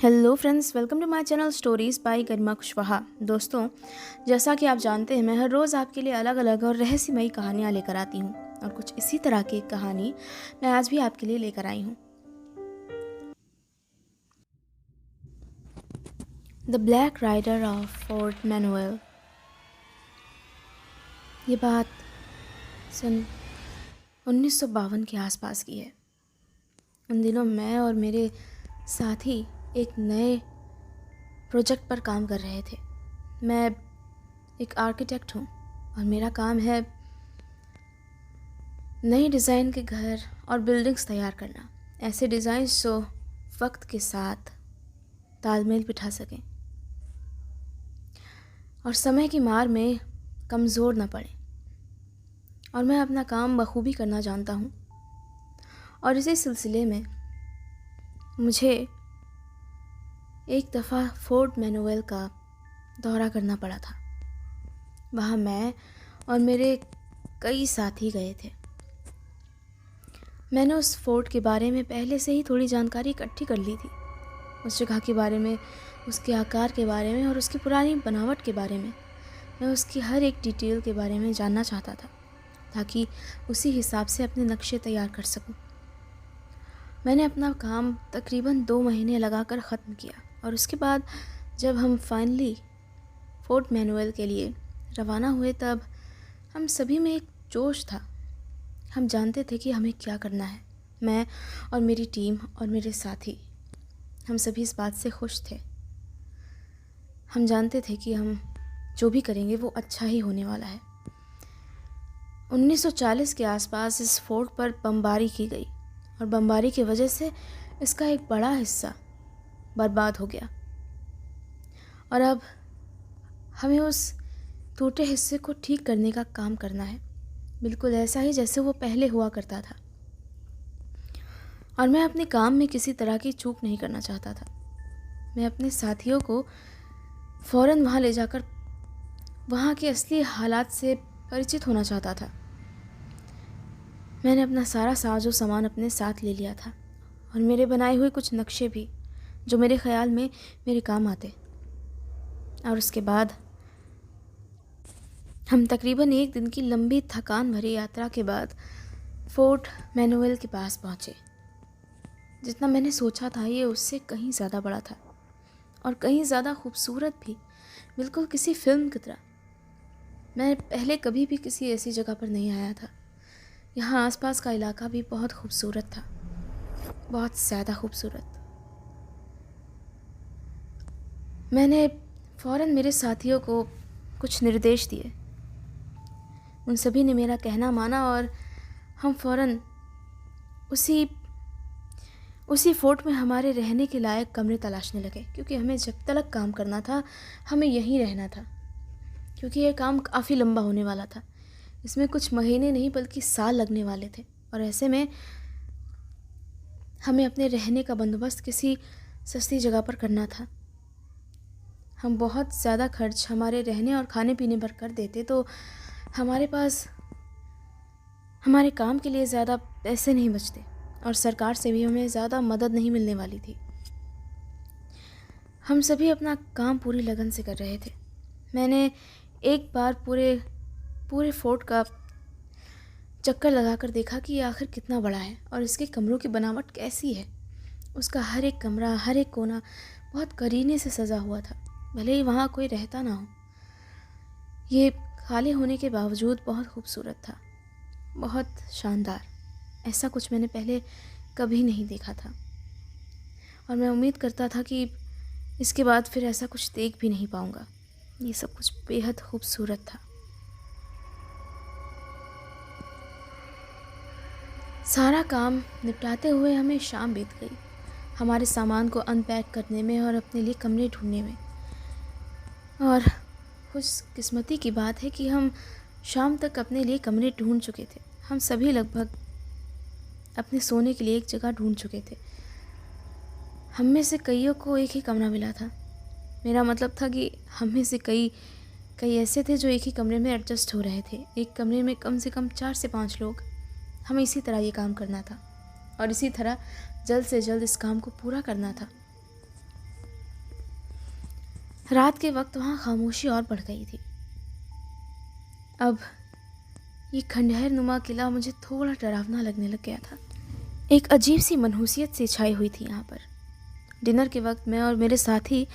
Hello friends, welcome to my channel stories by Garima Kushwaha. दोस्तों, जैसा कि आप जानते हैं, मैं हर रोज़ आपके लिए अलग अलग और रहस्यमयी कहानियाँ लेकर आती हूँ और कुछ इसी तरह की एक कहानी मैं आज भी आपके लिए लेकर आई हूँ। The Black Rider of Fort Manuel. ये बात सन 1952 के आसपास की है। उन दिनों मैं और मेरे साथी एक नए प्रोजेक्ट पर काम कर रहे थे। मैं एक आर्किटेक्ट हूँ और मेरा काम है नई डिज़ाइन के घर और बिल्डिंग्स तैयार करना। ऐसे डिज़ाइंस जो वक्त के साथ तालमेल बिठा सकें और समय की मार में कमज़ोर न पड़े। और मैं अपना काम बखूबी करना जानता हूँ। और इसी सिलसिले में मुझे एक दफ़ा फोर्ट मैनुअल का दौरा करना पड़ा था। वहाँ मैं और मेरे कई साथी गए थे। मैंने उस फोर्ट के बारे में पहले से ही थोड़ी जानकारी इकट्ठी कर ली थी। उस जगह के बारे में, उसके आकार के बारे में और उसकी पुरानी बनावट के बारे में। मैं उसकी हर एक डिटेल के बारे में जानना चाहता था ताकि उसी हिसाब से अपने नक्शे तैयार कर सकूं। मैंने अपना काम तकरीबन 2 महीने लगाकर ख़त्म किया और उसके बाद जब हम फाइनली फोर्ट मैनुअल के लिए रवाना हुए, तब हम सभी में एक जोश था। हम जानते थे कि हमें क्या करना है। मैं और मेरी टीम और मेरे साथी, हम सभी इस बात से खुश थे। हम जानते थे कि हम जो भी करेंगे वो अच्छा ही होने वाला है। 1940 के आसपास इस फोर्ट पर बमबारी की गई और बमबारी की वजह से इसका एक बड़ा हिस्सा बर्बाद हो गया और अब हमें उस टूटे हिस्से को ठीक करने का काम करना है, बिल्कुल ऐसा ही जैसे वो पहले हुआ करता था। और मैं अपने काम में किसी तरह की चूक नहीं करना चाहता था। मैं अपने साथियों को फ़ौरन वहाँ ले जाकर वहाँ के असली हालात से परिचित होना चाहता था। मैंने अपना सारा साजो सामान अपने साथ ले लिया था और मेरे बनाए हुए कुछ नक्शे भी, जो मेरे ख्याल में मेरे काम आते। और उसके बाद हम तकरीबन एक दिन की लंबी थकान भरी यात्रा के बाद फोर्ट मैनुअल के पास पहुँचे। जितना मैंने सोचा था ये उससे कहीं ज़्यादा बड़ा था और कहीं ज़्यादा खूबसूरत भी, बिल्कुल किसी फिल्म की तरह। मैं पहले कभी भी किसी ऐसी जगह पर नहीं आया था। यहाँ आसपास का इलाका भी बहुत खूबसूरत था, बहुत ज़्यादा खूबसूरत। मैंने फ़ौरन मेरे साथियों को कुछ निर्देश दिए। उन सभी ने मेरा कहना माना और हम फ़ौरन उसी फोर्ट में हमारे रहने के लायक कमरे तलाशने लगे, क्योंकि हमें जब तक काम करना था हमें यहीं रहना था, क्योंकि ये काम काफ़ी लंबा होने वाला था। इसमें कुछ महीने नहीं बल्कि साल लगने वाले थे और ऐसे में हमें अपने रहने का बंदोबस्त किसी सस्ती जगह पर करना था। हम बहुत ज़्यादा खर्च हमारे रहने और खाने पीने पर कर देते तो हमारे पास हमारे काम के लिए ज़्यादा पैसे नहीं बचते और सरकार से भी हमें ज़्यादा मदद नहीं मिलने वाली थी। हम सभी अपना काम पूरी लगन से कर रहे थे। मैंने एक बार पूरे फोर्ट का चक्कर लगाकर देखा कि ये आखिर कितना बड़ा है और इसके कमरों की बनावट कैसी है। उसका हर एक कमरा, हर एक कोना बहुत करीने से सजा हुआ था, भले ही वहाँ कोई रहता ना हो। ये खाली होने के बावजूद बहुत खूबसूरत था, बहुत शानदार। ऐसा कुछ मैंने पहले कभी नहीं देखा था और मैं उम्मीद करता था कि इसके बाद फिर ऐसा कुछ देख भी नहीं पाऊँगा। ये सब कुछ बेहद खूबसूरत था। सारा काम निपटाते हुए हमें शाम बीत गई, हमारे सामान को अनपैक करने में और अपने लिए कमरे ढूंढने में। और खुशकिस्मती की बात है कि हम शाम तक अपने लिए कमरे ढूंढ चुके थे। हम सभी लगभग अपने सोने के लिए एक जगह ढूंढ चुके थे। हम में से कईयों को एक ही कमरा मिला था। मेरा मतलब था कि हम में से कई ऐसे थे जो एक ही कमरे में एडजस्ट हो रहे थे। एक कमरे में कम से कम 4 से 5 लोग। हमें इसी तरह ये काम करना था और इसी तरह जल्द से जल्द इस काम को पूरा करना था। रात के वक्त वहाँ खामोशी और बढ़ गई थी। अब ये खंडहर नुमा किला मुझे थोड़ा डरावना लगने लग गया था। एक अजीब सी मनहूसियत सी छाई हुई थी यहाँ पर। डिनर के वक्त मैं और मेरे साथी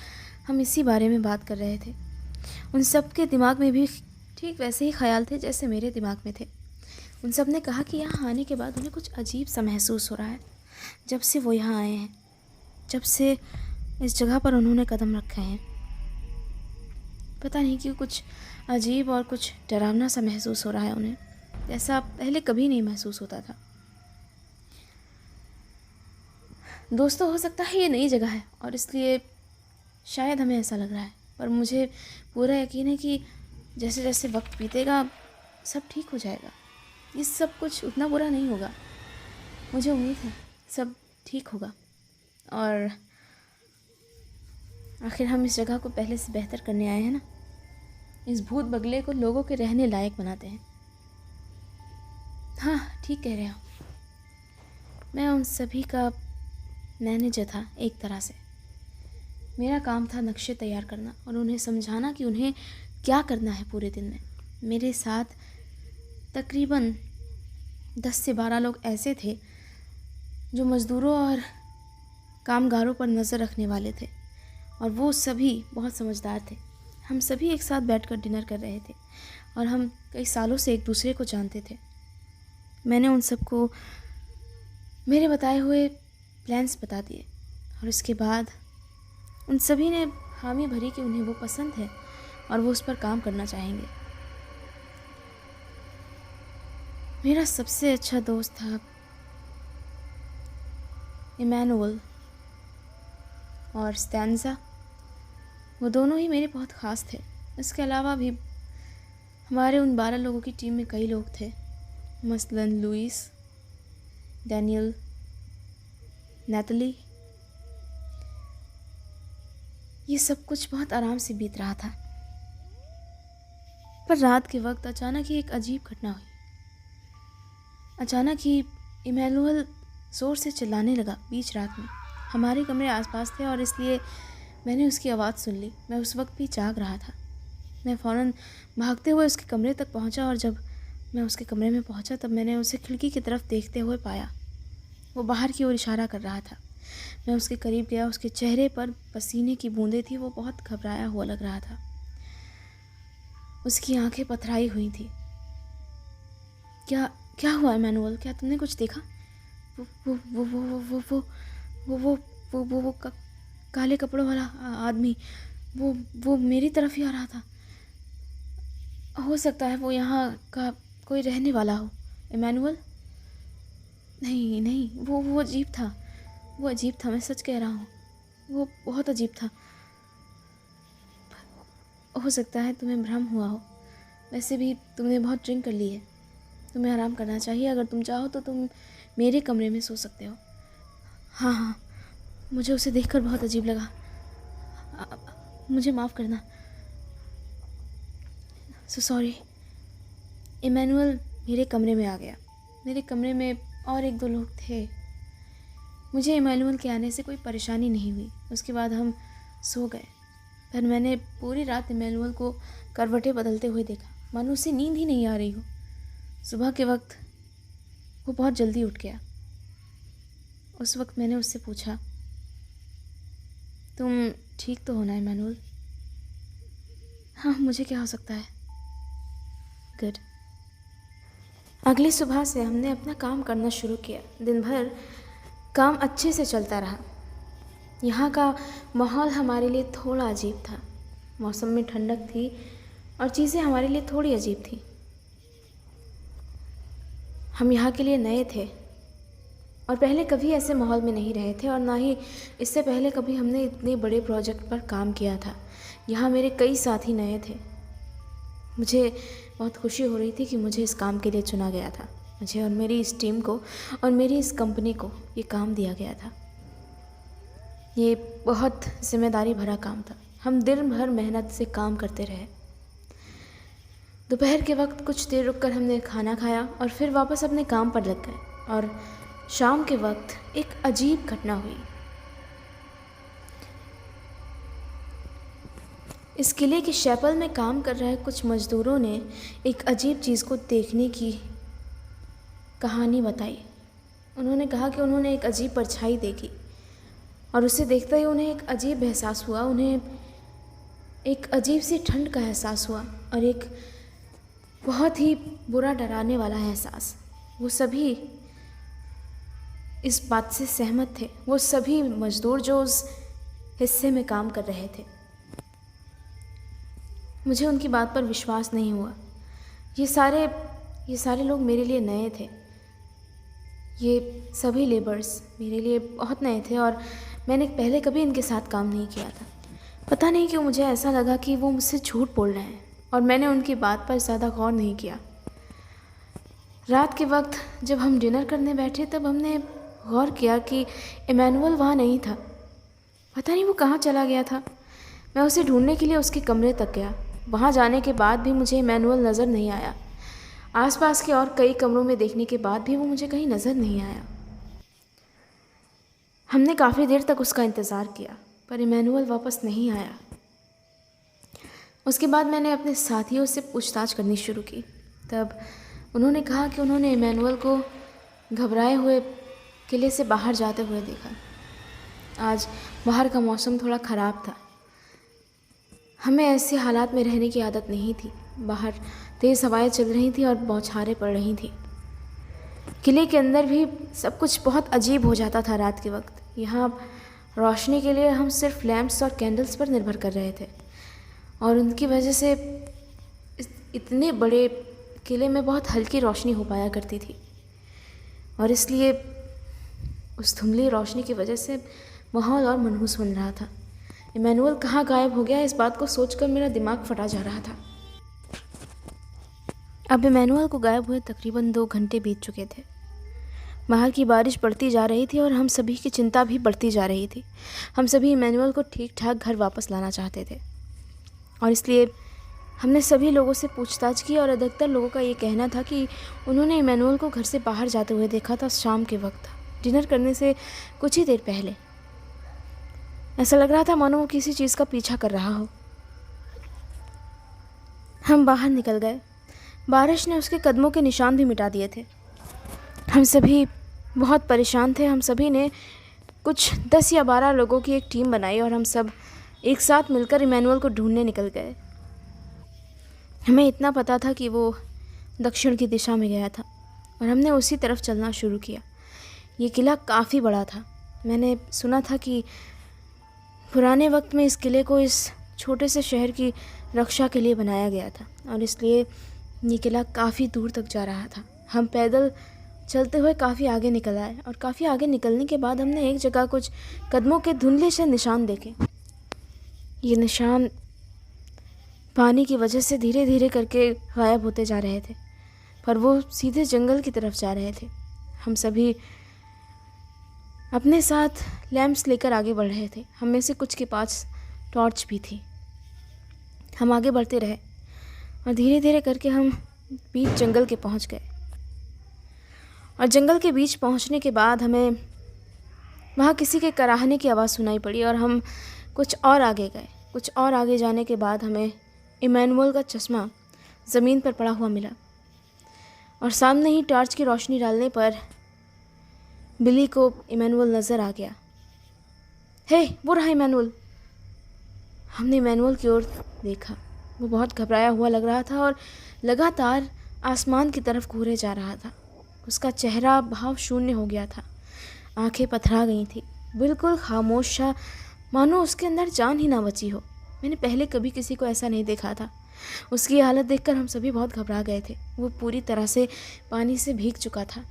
हम इसी बारे में बात कर रहे थे। उन सब के दिमाग में भी ठीक वैसे ही ख्याल थे जैसे मेरे दिमाग में थे। उन सब ने कहा कि यहाँ आने के बाद उन्हें कुछ अजीब सा महसूस हो रहा है जब से वो यहाँ आए हैं, जब से इस जगह पर उन्होंने कदम रखे हैं। पता नहीं क्यों कुछ अजीब और कुछ डरावना सा महसूस हो रहा है उन्हें, जैसा पहले कभी नहीं महसूस होता था। दोस्तों, हो सकता है ये नई जगह है और इसलिए शायद हमें ऐसा लग रहा है, पर मुझे पूरा यकीन है कि जैसे जैसे वक्त बीतेगा सब ठीक हो जाएगा। ये सब कुछ उतना बुरा नहीं होगा। मुझे उम्मीद है सब ठीक होगा और आखिर हम इस जगह को पहले से बेहतर करने आए हैं ना। इस भूत बंगले को लोगों के रहने लायक बनाते हैं। हाँ, ठीक कह रहे हो। मैं उन सभी का मैनेजर था एक तरह से। मेरा काम था नक्शे तैयार करना और उन्हें समझाना कि उन्हें क्या करना है पूरे दिन में। मेरे साथ तकरीबन 10 से 12 लोग ऐसे थे जो मज़दूरों और कामगारों पर नज़र रखने वाले थे और वो सभी बहुत समझदार थे। हम सभी एक साथ बैठकर डिनर कर रहे थे और हम कई सालों से एक दूसरे को जानते थे। मैंने उन सबको मेरे बताए हुए प्लान्स बता दिए और उसके बाद उन सभी ने हामी भरी कि उन्हें वो पसंद है और वो उस पर काम करना चाहेंगे। मेरा सबसे अच्छा दोस्त था इमैनुअल और स्टैंजा। वो दोनों ही मेरे बहुत ख़ास थे। इसके अलावा भी हमारे उन 12 लोगों की टीम में कई लोग थे, मसलन लुइस, डैनियल, नैतली। ये सब कुछ बहुत आराम से बीत रहा था, पर रात के वक्त अचानक ही एक अजीब घटना हुई। अचानक ही इमैनुअल ज़ोर से चिल्लाने लगा बीच रात में। हमारे कमरे आसपास थे और इसलिए मैंने उसकी आवाज़ सुन ली। मैं उस वक्त भी जाग रहा था। मैं फ़ौरन भागते हुए उसके कमरे तक पहुंचा और जब मैं उसके कमरे में पहुंचा तब मैंने उसे खिड़की की तरफ देखते हुए पाया। वो बाहर की ओर इशारा कर रहा था। मैं उसके करीब गया। उसके चेहरे पर पसीने की बूंदें थी। वो बहुत घबराया हुआ लग रहा था। उसकी आंखें पथराई हुई थी। क्या हुआ इमैनुअल? क्या तुमने कुछ देखा? वो काले कपड़ों वाला आदमी वो मेरी तरफ ही आ रहा था। हो सकता है वो यहाँ का कोई रहने वाला हो। इमैनुअल, नहीं, वो अजीब था। वो अजीब था, मैं सच कह रहा हूँ। वो बहुत अजीब था। हो सकता है तुम्हें भ्रम हुआ हो। वैसे भी तुमने बहुत ड्रिंक कर ली है। तुम्हें आराम करना चाहिए। अगर तुम चाहो तो तुम मेरे कमरे में सो सकते हो। हाँ, मुझे उसे देखकर बहुत अजीब लगा। मुझे माफ़ करना। सॉरी। इमैनुअल मेरे कमरे में आ गया। मेरे कमरे में और 1-2 लोग थे। मुझे इमैनुअल के आने से कोई परेशानी नहीं हुई। उसके बाद हम सो गए। पर मैंने पूरी रात इमैनुअल को करवटें बदलते हुए देखा, मानो उसे नींद ही नहीं आ रही हो। सुबह के वक्त वो बहुत जल्दी उठ गया। उस वक्त मैंने उससे पूछा, तुम ठीक तो हो ना इमैनुअल? हाँ, मुझे क्या हो सकता है। गुड। अगली सुबह से हमने अपना काम करना शुरू किया। दिन भर काम अच्छे से चलता रहा। यहाँ का माहौल हमारे लिए थोड़ा अजीब था। मौसम में ठंडक थी और चीज़ें हमारे लिए थोड़ी अजीब थी। हम यहाँ के लिए नए थे और पहले कभी ऐसे माहौल में नहीं रहे थे और ना ही इससे पहले कभी हमने इतने बड़े प्रोजेक्ट पर काम किया था। यहाँ मेरे कई साथी नए थे। मुझे बहुत खुशी हो रही थी कि मुझे इस काम के लिए चुना गया था। मुझे और मेरी इस टीम को और मेरी इस कंपनी को ये काम दिया गया था। ये बहुत जिम्मेदारी भरा काम था। हम दिन भर मेहनत से काम करते रहे। दोपहर के वक्त कुछ देर रुककर हमने खाना खाया और फिर वापस अपने काम पर लग गए। और शाम के वक्त एक अजीब घटना हुई। इस किले की शैपल में काम कर रहे कुछ मज़दूरों ने एक अजीब चीज़ को देखने की कहानी बताई। उन्होंने कहा कि उन्होंने एक अजीब परछाई देखी और उसे देखते ही उन्हें एक अजीब एहसास हुआ। उन्हें एक अजीब सी ठंड का एहसास हुआ और एक बहुत ही बुरा डराने वाला एहसास। वो सभी इस बात से सहमत थे, वो सभी मज़दूर जो उस हिस्से में काम कर रहे थे। मुझे उनकी बात पर विश्वास नहीं हुआ। ये सारे लोग मेरे लिए नए थे। ये सभी लेबर्स मेरे लिए बहुत नए थे और मैंने पहले कभी इनके साथ काम नहीं किया था। पता नहीं क्यों मुझे ऐसा लगा कि वो मुझसे झूठ बोल रहे हैं और मैंने उनकी बात पर ज़्यादा गौर नहीं किया। रात के वक्त जब हम डिनर करने बैठे तब हमने गौर किया कि इमैनुअल वहाँ नहीं था। पता नहीं वो कहाँ चला गया था। मैं उसे ढूंढने के लिए उसके कमरे तक गया। वहाँ जाने के बाद भी मुझे इमैनुअल नज़र नहीं आया। आसपास के और कई कमरों में देखने के बाद भी वो मुझे कहीं नज़र नहीं आया। हमने काफ़ी देर तक उसका इंतज़ार किया पर इमैनुअल वापस नहीं आया। उसके बाद मैंने अपने साथियों से पूछताछ करनी शुरू की। तब उन्होंने कहा कि उन्होंने इमैनुअल को घबराए हुए किले से बाहर जाते हुए देखा। आज बाहर का मौसम थोड़ा ख़राब था। हमें ऐसे हालात में रहने की आदत नहीं थी। बाहर तेज़ हवाएं चल रही थी और बौछारें पड़ रही थी। किले के अंदर भी सब कुछ बहुत अजीब हो जाता था रात के वक्त। यहाँ रोशनी के लिए हम सिर्फ लैंप्स और कैंडल्स पर निर्भर कर रहे थे और उनकी वजह से इतने बड़े किले में बहुत हल्की रोशनी हो पाया करती थी और इसलिए उस धुंधली रोशनी की वजह से माहौल और मनहूस बन रहा था। इमैनुअल कहाँ गायब हो गया, इस बात को सोचकर मेरा दिमाग फटा जा रहा था। अब इमैनुअल को गायब हुए तकरीबन 2 घंटे बीत चुके थे। बाहर की बारिश बढ़ती जा रही थी और हम सभी की चिंता भी बढ़ती जा रही थी। हम सभी इमैनुअल को ठीक ठाक घर वापस लाना चाहते थे और इसलिए हमने सभी लोगों से पूछताछ की और अधिकतर लोगों का ये कहना था कि उन्होंने इमैनुअल को घर से बाहर जाते हुए देखा था। शाम के वक्त डिनर करने से कुछ ही देर पहले। ऐसा लग रहा था मानो वो किसी चीज़ का पीछा कर रहा हो। हम बाहर निकल गए। बारिश ने उसके कदमों के निशान भी मिटा दिए थे। हम सभी बहुत परेशान थे। हम सभी ने कुछ 10 या 12 लोगों की एक टीम बनाई और हम सब एक साथ मिलकर इमैनुअल को ढूंढने निकल गए। हमें इतना पता था कि वो दक्षिण की दिशा में गया था और हमने उसी तरफ चलना शुरू किया। ये किला काफ़ी बड़ा था। मैंने सुना था कि पुराने वक्त में इस किले को इस छोटे से शहर की रक्षा के लिए बनाया गया था और इसलिए ये किला काफ़ी दूर तक जा रहा था। हम पैदल चलते हुए काफ़ी आगे निकल आए और काफ़ी आगे निकलने के बाद हमने एक जगह कुछ कदमों के धुंधले से निशान देखे। ये निशान पानी की वजह से धीरे धीरे करके गायब होते जा रहे थे पर वो सीधे जंगल की तरफ जा रहे थे। हम सभी अपने साथ लैंप्स लेकर आगे बढ़ रहे थे। हम में से कुछ के पास टॉर्च भी थी। हम आगे बढ़ते रहे और धीरे धीरे करके हम बीच जंगल के पहुंच गए और जंगल के बीच पहुंचने के बाद हमें वहाँ किसी के कराहने की आवाज़ सुनाई पड़ी और हम कुछ और आगे गए। कुछ और आगे जाने के बाद हमें इमैनुअल का चश्मा ज़मीन पर पड़ा हुआ मिला और सामने ही टॉर्च की रोशनी डालने पर बिली को इमैनुअल नज़र आ गया। हे, वो रहा इमैनुअल। हमने इमैनुअल की ओर देखा। वो बहुत घबराया हुआ लग रहा था और लगातार आसमान की तरफ घूरे जा रहा था। उसका चेहरा भाव शून्य हो गया था। आंखें पथरा गई थी, बिल्कुल खामोश सा, मानो उसके अंदर जान ही ना बची हो। मैंने पहले कभी किसी को ऐसा नहीं देखा था। उसकी हालत देखकर हम सभी बहुत घबरा गए थे। वो पूरी तरह से पानी से भीग चुका था।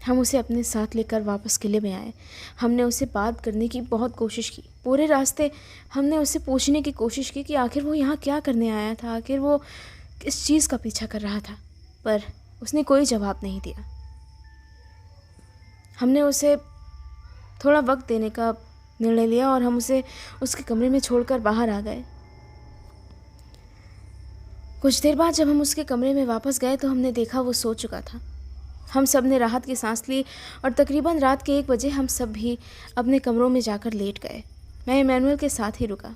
हम उसे अपने साथ लेकर वापस किले में आए। हमने उससे बात करने की बहुत कोशिश की। पूरे रास्ते हमने उससे पूछने की कोशिश की कि आखिर वो यहाँ क्या करने आया था, आखिर वो किस चीज़ का पीछा कर रहा था, पर उसने कोई जवाब नहीं दिया। हमने उसे थोड़ा वक्त देने का निर्णय लिया और हम उसे उसके कमरे में छोड़कर बाहर आ गए। कुछ देर बाद जब हम उसके कमरे में वापस गए तो हमने देखा वो सो चुका था। हम सब ने राहत की सांस ली और तकरीबन रात के 1 बजे हम सब भी अपने कमरों में जाकर लेट गए। मैं इमैनुअल के साथ ही रुका।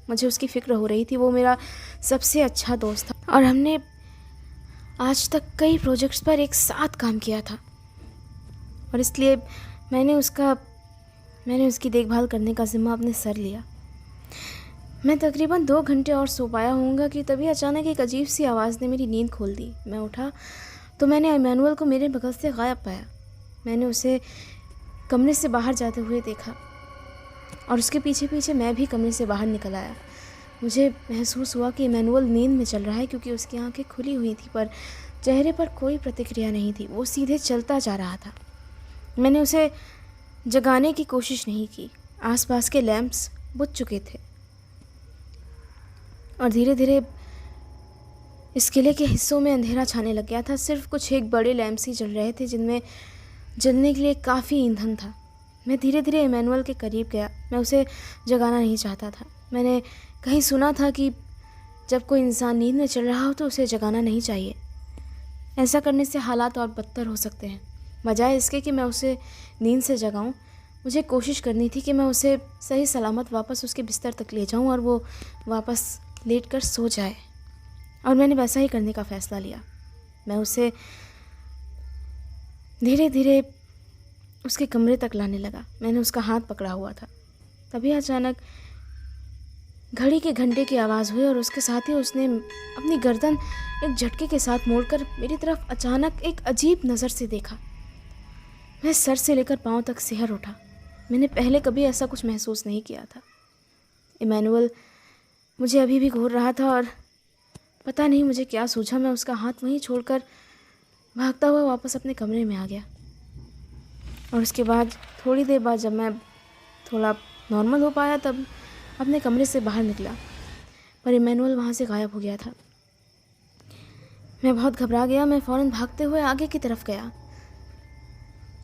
मुझे उसकी फ़िक्र हो रही थी। वो मेरा सबसे अच्छा दोस्त था और हमने आज तक कई प्रोजेक्ट्स पर एक साथ काम किया था और इसलिए मैंने उसकी देखभाल करने का ज़िम्मा अपने सर लिया। मैं तकरीबन 2 घंटे और सो पाया होऊंगा कि तभी अचानक एक अजीब सी आवाज़ ने मेरी नींद खोल दी। मैं उठा तो मैंने इमैनुअल को मेरे बगल से गायब पाया। मैंने उसे कमरे से बाहर जाते हुए देखा और उसके पीछे पीछे मैं भी कमरे से बाहर निकल आया। मुझे महसूस हुआ कि इमैनुअल नींद में चल रहा है, क्योंकि उसकी आंखें खुली हुई थी पर चेहरे पर कोई प्रतिक्रिया नहीं थी। वो सीधे चलता जा रहा था। मैंने उसे जगाने की कोशिश नहीं की। आसपास के लैंप्स बुझ चुके थे और धीरे धीरे इस किले के हिस्सों में अंधेरा छाने लग गया था। सिर्फ कुछ एक बड़े लैंप्स ही जल रहे थे जिनमें जलने के लिए काफ़ी ईंधन था। मैं धीरे धीरे इमैनुअल के करीब गया। मैं उसे जगाना नहीं चाहता था। मैंने कहीं सुना था कि जब कोई इंसान नींद में चल रहा हो तो उसे जगाना नहीं चाहिए। ऐसा करने से हालात और बदतर हो सकते हैं। बजाय इसके कि मैं उसे नींद से जगाऊं, मुझे कोशिश करनी थी कि मैं उसे सही सलामत वापस उसके बिस्तर तक ले जाऊं और वो वापस लेट कर सो जाए। और मैंने वैसा ही करने का फ़ैसला लिया। मैं उसे धीरे धीरे उसके कमरे तक लाने लगा। मैंने उसका हाथ पकड़ा हुआ था। तभी अचानक घड़ी के घंटे की आवाज़ हुई और उसके साथ ही उसने अपनी गर्दन एक झटके के साथ मोड़कर मेरी तरफ अचानक एक अजीब नज़र से देखा। मैं सर से लेकर पाँव तक सिहर उठा। मैंने पहले कभी ऐसा कुछ महसूस नहीं किया था। इमैनुअल मुझे अभी भी घूर रहा था और पता नहीं मुझे क्या सूझा। मैं उसका हाथ वहीं छोड़कर भागता हुआ वापस अपने कमरे में आ गया। और उसके बाद थोड़ी देर बाद जब मैं थोड़ा नॉर्मल हो पाया तब अपने कमरे से बाहर निकला, पर इमैनुअल वहाँ से गायब हो गया था। मैं बहुत घबरा गया। मैं फ़ौरन भागते हुए आगे की तरफ गया।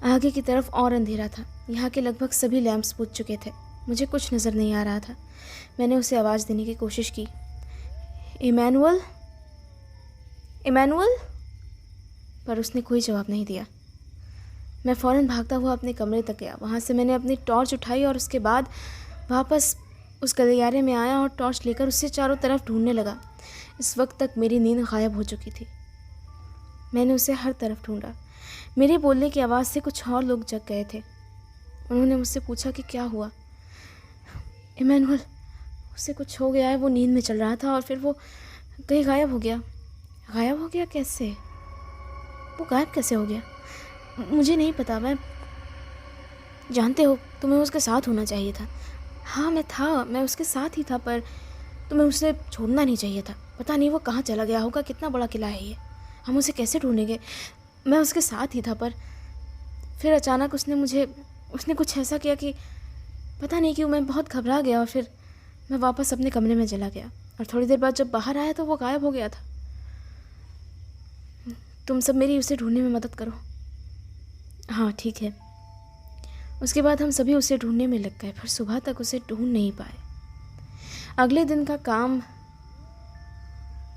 आगे की तरफ और अंधेरा था। यहाँ के लगभग सभी लैंप्स बुझ चुके थे। मुझे कुछ नज़र नहीं आ रहा था। मैंने उसे आवाज़ देने की कोशिश की, इमैनुअल, इमैनुअल, पर उसने कोई जवाब नहीं दिया। मैं फ़ौरन भागता हुआ अपने कमरे तक गया। वहाँ से मैंने अपनी टॉर्च उठाई और उसके बाद वापस उस गलियारे में आया और टॉर्च लेकर उससे चारों तरफ ढूंढने लगा। इस वक्त तक मेरी नींद गायब हो चुकी थी। मैंने उसे हर तरफ ढूंढा। मेरे बोलने की आवाज़ से कुछ और लोग जग गए थे। उन्होंने मुझसे पूछा कि क्या हुआ। इमैनुअल, उससे कुछ हो गया है। वो नींद में चल रहा था और फिर वो कहीं गायब हो गया। गायब हो गया? कैसे? वो गायब कैसे हो गया? मुझे नहीं पता। मैं जानते हो, तुम्हें उसके साथ होना चाहिए था। हाँ, मैं उसके साथ ही था, पर तुम्हें उसे छोड़ना नहीं चाहिए था। पता नहीं वो कहाँ चला गया होगा। कितना बड़ा किला है ये, हम उसे कैसे ढूंढेंगे। मैं उसके साथ ही था, पर फिर अचानक उसने कुछ ऐसा किया कि पता नहीं क्यों मैं बहुत घबरा गया और फिर मैं वापस अपने कमरे में चला गया। और थोड़ी देर बाद जब बाहर आया तो वो गायब हो गया था। तुम सब मेरी उसे ढूंढने में मदद करो। हाँ, ठीक है। उसके बाद हम सभी उसे ढूंढने में लग गए, पर सुबह तक उसे ढूंढ नहीं पाए। अगले दिन का काम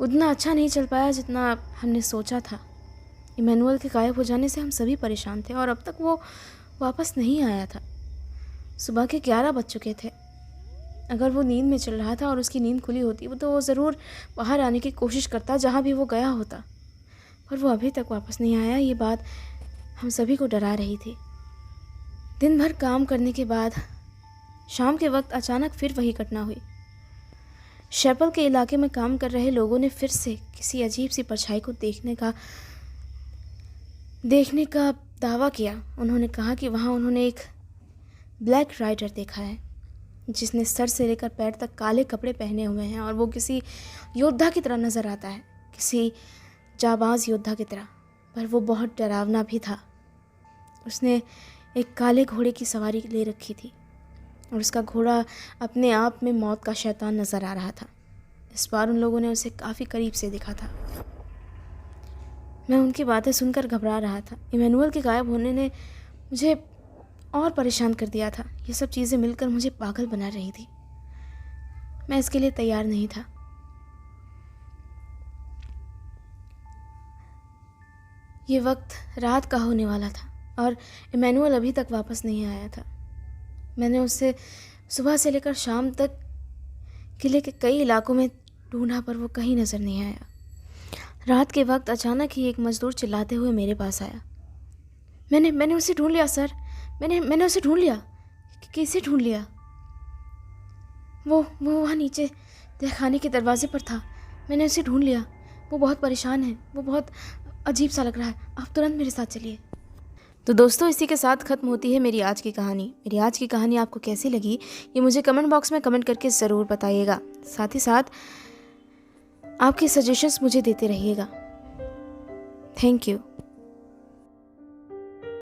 उतना अच्छा नहीं चल पाया जितना हमने सोचा था। इमैनुअल के गायब हो जाने से हम सभी परेशान थे और अब तक वो वापस नहीं आया था। सुबह के 11 बज चुके थे। अगर वो नींद में चल रहा था और उसकी नींद खुली होती तो वो ज़रूर बाहर आने की कोशिश करता जहाँ भी वो गया होता, पर वो अभी तक वापस नहीं आया। ये बात हम सभी को डरा रही थी। दिन भर काम करने के बाद शाम के वक्त अचानक फिर वही घटना हुई। शेपल के इलाके में काम कर रहे लोगों ने फिर से किसी अजीब सी परछाई को देखने का दावा किया। उन्होंने कहा कि वहाँ उन्होंने एक ब्लैक राइडर देखा है जिसने सर से लेकर पैर तक काले कपड़े पहने हुए हैं और वो किसी योद्धा की तरह नज़र आता है, किसी जाबाज योद्धा की तरह, पर वो बहुत डरावना भी था। उसने एक काले घोड़े की सवारी ले रखी थी और उसका घोड़ा अपने आप में मौत का शैतान नज़र आ रहा था। इस बार उन लोगों ने उसे काफ़ी करीब से देखा था। मैं उनकी बातें सुनकर घबरा रहा था। इमैनुअल के गायब होने ने मुझे और परेशान कर दिया था। ये सब चीज़ें मिलकर मुझे पागल बना रही थी। मैं इसके लिए तैयार नहीं था। ये वक्त रात का होने वाला था और इमैनुअल अभी तक वापस नहीं आया था। मैंने उससे सुबह से लेकर शाम तक किले के कई इलाकों में ढूंढा पर वो कहीं नज़र नहीं आया। रात के वक्त अचानक ही एक मज़दूर चिल्लाते हुए मेरे पास आया। मैंने उसे ढूंढ लिया सर, मैंने उसे ढूंढ लिया। कैसे ढूंढ लिया? वो वहाँ नीचे तहखाने के दरवाजे पर था। मैंने उसे ढूंढ लिया। वो बहुत परेशान है, वो बहुत अजीब सा लग रहा है। आप तुरंत मेरे साथ चलिए। तो दोस्तों, इसी के साथ ख़त्म होती है मेरी आज की कहानी। मेरी आज की कहानी आपको कैसी लगी ये मुझे कमेंट बॉक्स में कमेंट करके ज़रूर बताइएगा। साथ ही साथ आपके सजेशंस मुझे देते रहिएगा। Thank you.